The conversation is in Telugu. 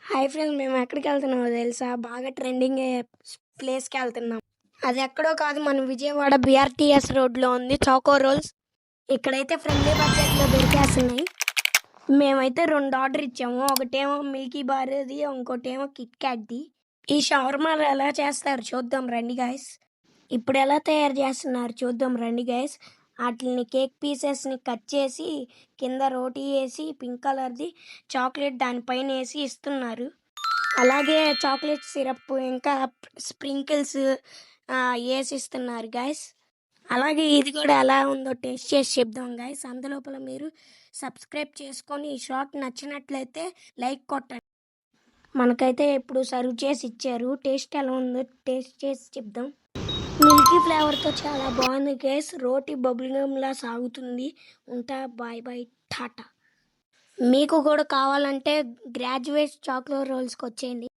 హాయ్ ఫ్రెండ్స్, మేము ఎక్కడికి వెళ్తున్నామో తెలుసా? బాగా ట్రెండింగ్ అయ్యే ప్లేస్కి వెళ్తున్నాం. అది ఎక్కడో కాదు, మన విజయవాడ బీఆర్టీఎస్ రోడ్లో ఉంది చాకో రోల్స్. ఇక్కడైతే ఫ్రెండ్లీ బడ్జెట్లో దొరికేస్తున్నాయి. మేమైతే 2 ఆర్డర్ ఇచ్చాము. ఒకటేమో మిల్కీ బార్ది, ఇంకోటేమో కిట్ క్యాట్ది. ఈ షవర్మాలు ఎలా చేస్తారు చూద్దాం రండి గైస్. ఇప్పుడు ఎలా తయారు చేస్తున్నారు చూద్దాం రండి గైస్. వాటిని కేక్ పీసెస్ని కట్ చేసి కింద రోటీ వేసి పింక్ కలర్ది చాక్లెట్ దానిపైన వేసి ఇస్తున్నారు. అలాగే చాక్లెట్ సిరప్ ఇంకా స్ప్రింకిల్స్ వేసి ఇస్తున్నారు గైస్. అలాగే ఇది కూడా ఎలా ఉందో టేస్ట్ చేసి చెప్దాం గైస్. అందులోపల మీరు సబ్స్క్రైబ్ చేసుకొని ఈ షార్ట్ నచ్చినట్లయితే లైక్ కొట్టండి. మనకైతే ఇప్పుడు సర్వ్ చేసి ఇచ్చారు. టేస్ట్ ఎలా ఉందో టేస్ట్ చేసి చెప్దాం. మిల్కీ ఫ్లేవర్తో చాలా బాగుంది గైస్. రోటీ బబుల్ గమ్లా సాగుతుంది. ఉంటా, బాయ్ బాయ్, టాటా. మీకు కూడా కావాలంటే గ్రాడ్యుయేట్ చాక్లెట్ రోల్స్కి వచ్చేయండి.